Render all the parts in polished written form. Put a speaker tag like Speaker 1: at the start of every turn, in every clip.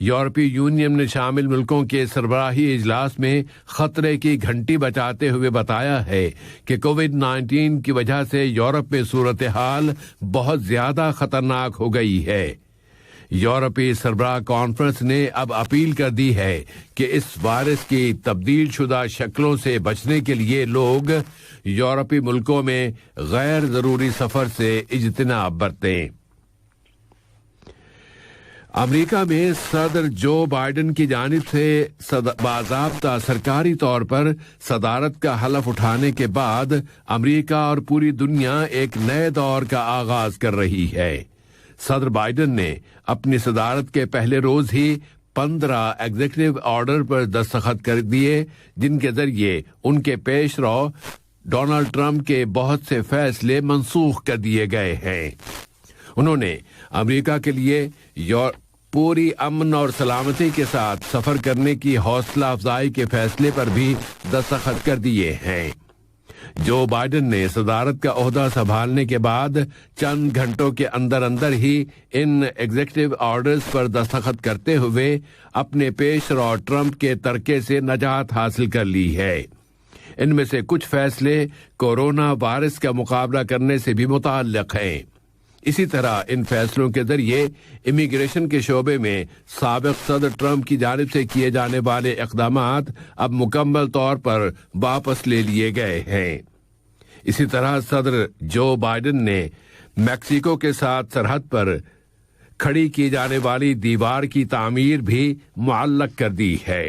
Speaker 1: یورپی یونین نے شامل ملکوں کے سربراہی اجلاس میں خطرے کی گھنٹی بجاتے ہوئے بتایا ہے کہ کووڈ-19 کی وجہ سے یورپ میں صورتحال بہت زیادہ خطرناک ہو گئی ہے۔ یورپی سربراہ کانفرنس نے اب اپیل کر دی ہے کہ اس وائرس کی تبدیل شدہ شکلوں سے بچنے کے لیے لوگ یورپی ملکوں میں غیر ضروری سفر سے اجتناب برتیں۔ امریکہ میں صدر جو بائیڈن کی جانب سے باضابطہ سرکاری طور پر صدارت کا حلف اٹھانے کے بعد امریکہ اور پوری دنیا ایک نئے دور کا آغاز کر رہی ہے۔ صدر بائیڈن نے اپنی صدارت کے پہلے روز ہی 15 ایگزیکٹو آرڈر پر دستخط کر دیے، جن کے ذریعے ان کے پیش رو ڈونلڈ ٹرمپ کے بہت سے فیصلے منسوخ کر دیے گئے ہیں۔ انہوں نے امریکہ کے لیے پوری امن اور سلامتی کے ساتھ سفر کرنے کی حوصلہ افزائی کے فیصلے پر بھی دستخط کر دیے ہیں۔ جو بائیڈن نے صدارت کا عہدہ سنبھالنے کے بعد چند گھنٹوں کے اندر اندر ہی ان ایگزیکٹو آرڈرز پر دستخط کرتے ہوئے اپنے پیش رو ٹرمپ کے ترکے سے نجات حاصل کر لی ہے۔ ان میں سے کچھ فیصلے کورونا وائرس کا مقابلہ کرنے سے بھی متعلق ہیں۔ اسی طرح ان فیصلوں کے ذریعے امیگریشن کے شعبے میں سابق صدر ٹرمپ کی جانب سے کیے جانے والے اقدامات اب مکمل طور پر واپس لے لیے گئے ہیں۔ اسی طرح صدر جو بائیڈن نے میکسیکو کے ساتھ سرحد پر کھڑی کی جانے والی دیوار کی تعمیر بھی معلق کر دی ہے۔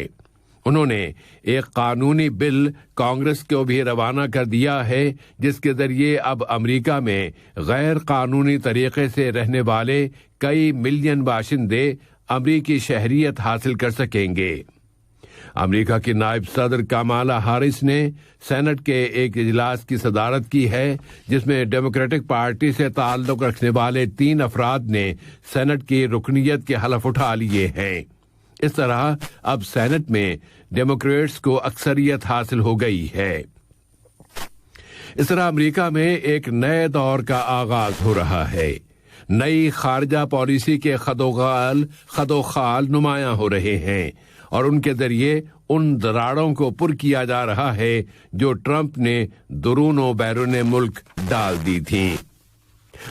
Speaker 1: انہوں نے ایک قانونی بل کانگریس کو بھی روانہ کر دیا ہے، جس کے ذریعے اب امریکہ میں غیر قانونی طریقے سے رہنے والے کئی ملین باشندے امریکی شہریت حاصل کر سکیں گے۔ امریکہ کی نائب صدر کمالا ہیرس نے سینٹ کے ایک اجلاس کی صدارت کی ہے، جس میں ڈیموکریٹک پارٹی سے تعلق رکھنے والے 3 افراد نے سینٹ کی رکنیت کے حلف اٹھا لیے ہیں۔ اس طرح اب سینٹ میں ڈیموکریٹس کو اکثریت حاصل ہو گئی ہے۔ اس طرح امریکہ میں ایک نئے دور کا آغاز ہو رہا ہے۔ نئی خارجہ پالیسی کے خد و خال نمایاں ہو رہے ہیں اور ان کے ذریعے ان دراڑوں کو پر کیا جا رہا ہے جو ٹرمپ نے درون و بیرون ملک ڈال دی تھیں۔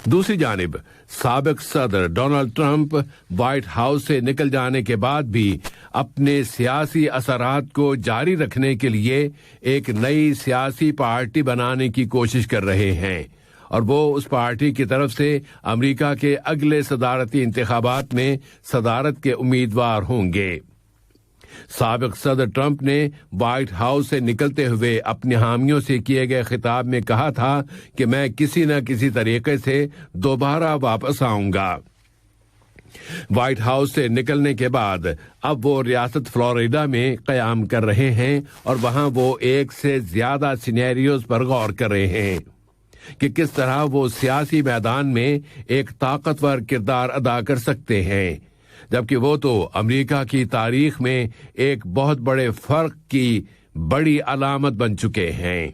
Speaker 1: دوسری جانب سابق صدر ڈونلڈ ٹرمپ وائٹ ہاؤس سے نکل جانے کے بعد بھی اپنے سیاسی اثرات کو جاری رکھنے کے لیے ایک نئی سیاسی پارٹی بنانے کی کوشش کر رہے ہیں، اور وہ اس پارٹی کی طرف سے امریکہ کے اگلے صدارتی انتخابات میں صدارت کے امیدوار ہوں گے۔ سابق صدر ٹرمپ نے وائٹ ہاؤس سے نکلتے ہوئے اپنے حامیوں سے کیے گئے خطاب میں کہا تھا کہ میں کسی نہ کسی طریقے سے دوبارہ واپس آؤں گا۔ وائٹ ہاؤس سے نکلنے کے بعد اب وہ ریاست فلوریڈا میں قیام کر رہے ہیں اور وہاں وہ ایک سے زیادہ سینیریوز پر غور کر رہے ہیں کہ کس طرح وہ سیاسی میدان میں ایک طاقتور کردار ادا کر سکتے ہیں، جبکہ وہ تو امریکہ کی تاریخ میں ایک بہت بڑے فرق کی بڑی علامت بن چکے ہیں۔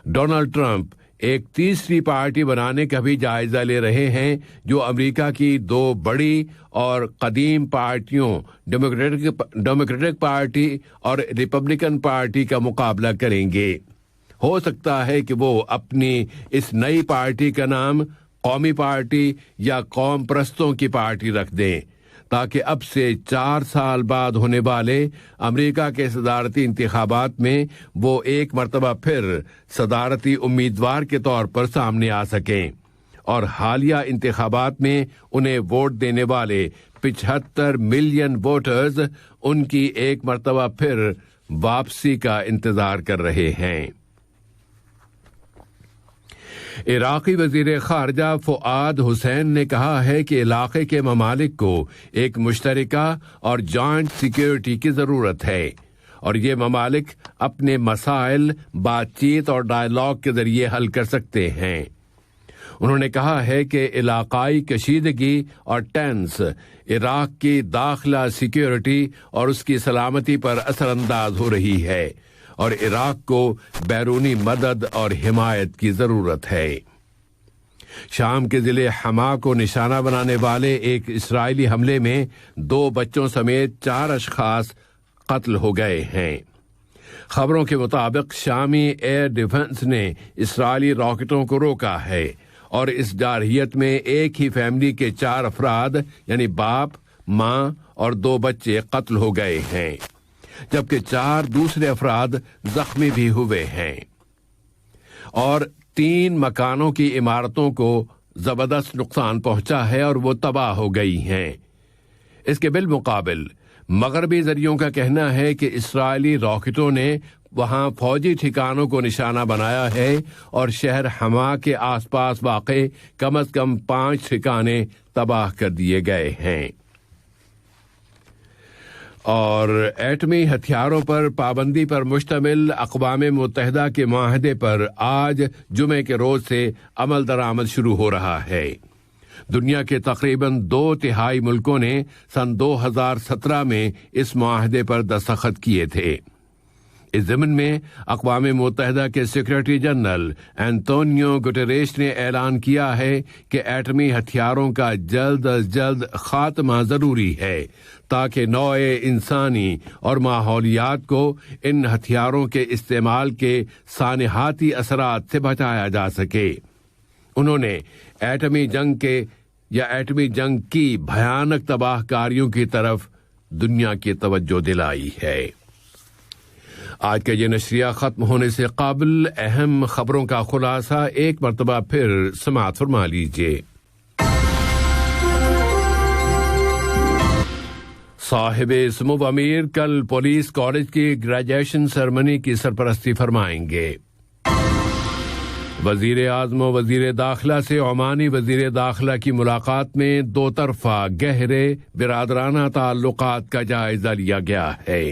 Speaker 1: ڈونلڈ ٹرمپ ایک تیسری پارٹی بنانے کا بھی جائزہ لے رہے ہیں جو امریکہ کی 2 بڑی اور قدیم پارٹیوں ڈیموکریٹک پارٹی اور ریپبلکن پارٹی کا مقابلہ کریں گے۔ ہو سکتا ہے کہ وہ اپنی اس نئی پارٹی کا نام قومی پارٹی یا قوم پرستوں کی پارٹی رکھ دیں، تاکہ اب سے 4 سال بعد ہونے والے امریکہ کے صدارتی انتخابات میں وہ ایک مرتبہ پھر صدارتی امیدوار کے طور پر سامنے آ سکیں اور حالیہ انتخابات میں انہیں ووٹ دینے والے 75 ملین ووٹرز ان کی ایک مرتبہ پھر واپسی کا انتظار کر رہے ہیں۔ عراقی وزیر خارجہ فؤاد حسین نے کہا ہے کہ علاقے کے ممالک کو ایک مشترکہ اور جوائنٹ سیکیورٹی کی ضرورت ہے، اور یہ ممالک اپنے مسائل بات چیت اور ڈائیلاگ کے ذریعے حل کر سکتے ہیں۔ انہوں نے کہا ہے کہ علاقائی کشیدگی اور ٹینس عراق کی داخلہ سیکیورٹی اور اس کی سلامتی پر اثر انداز ہو رہی ہے، اور عراق کو بیرونی مدد اور حمایت کی ضرورت ہے۔ شام کے ضلع حما کو نشانہ بنانے والے ایک اسرائیلی حملے میں 2 بچوں سمیت 4 اشخاص قتل ہو گئے ہیں۔ خبروں کے مطابق شامی ایئر ڈیفنس نے اسرائیلی راکٹوں کو روکا ہے اور اس جارحیت میں ایک ہی فیملی کے 4 افراد یعنی باپ، ماں اور 2 بچے قتل ہو گئے ہیں، جبکہ 4 دوسرے افراد زخمی بھی ہوئے ہیں اور 3 مکانوں کی عمارتوں کو زبردست نقصان پہنچا ہے اور وہ تباہ ہو گئی ہیں۔ اس کے بالمقابل مغربی ذرائع کا کہنا ہے کہ اسرائیلی راکٹوں نے وہاں فوجی ٹھکانوں کو نشانہ بنایا ہے اور شہر حما کے آس پاس واقع کم از کم 5 ٹھکانے تباہ کر دیے گئے ہیں۔ اور ایٹمی ہتھیاروں پر پابندی پر مشتمل اقوام متحدہ کے معاہدے پر آج جمعے کے روز سے عمل درآمد شروع ہو رہا ہے۔ دنیا کے تقریباً 2/3 ملکوں نے سن 2017 میں اس معاہدے پر دستخط کیے تھے۔ اس ضمن میں اقوام متحدہ کے سیکرٹری جنرل انتونیو گٹریش نے اعلان کیا ہے کہ ایٹمی ہتھیاروں کا جلد از جلد خاتمہ ضروری ہے تاکہ نوع انسانی اور ماحولیات کو ان ہتھیاروں کے استعمال کے سانحاتی اثرات سے بچایا جا سکے۔ انہوں نے ایٹمی جنگ کی بھیانک تباہ کاریوں کی طرف دنیا کی توجہ دلائی ہے۔ آج کا یہ نشریہ ختم ہونے سے قبل اہم خبروں کا خلاصہ ایک مرتبہ پھر سماعت فرما لیجیے۔ صاحب سمو امیر کل پولیس کالج کی گریجویشن سرمنی کی سرپرستی فرمائیں گے۔ وزیر اعظم و وزیر داخلہ سے عمانی وزیر داخلہ کی ملاقات میں 2 طرفہ گہرے برادرانہ تعلقات کا جائزہ لیا گیا ہے۔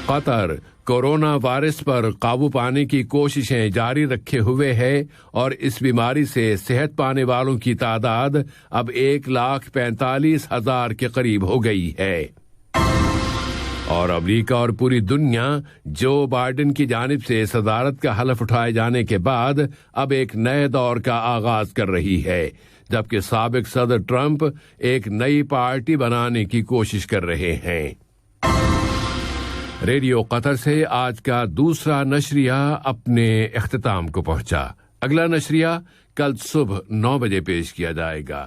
Speaker 1: قطر کورونا وائرس پر قابو پانے کی کوششیں جاری رکھے ہوئے ہے اور اس بیماری سے صحت پانے والوں کی تعداد اب 1,45,000 کے قریب ہو گئی ہے۔ اور امریکہ اور پوری دنیا جو بائیڈن کی جانب سے صدارت کا حلف اٹھائے جانے کے بعد اب ایک نئے دور کا آغاز کر رہی ہے، جبکہ سابق صدر ٹرمپ ایک نئی پارٹی بنانے کی کوشش کر رہے ہیں۔ ریڈیو قطر سے آج کا دوسرا نشریہ اپنے اختتام کو پہنچا۔ اگلا نشریہ کل صبح 9 بجے پیش کیا جائے گا۔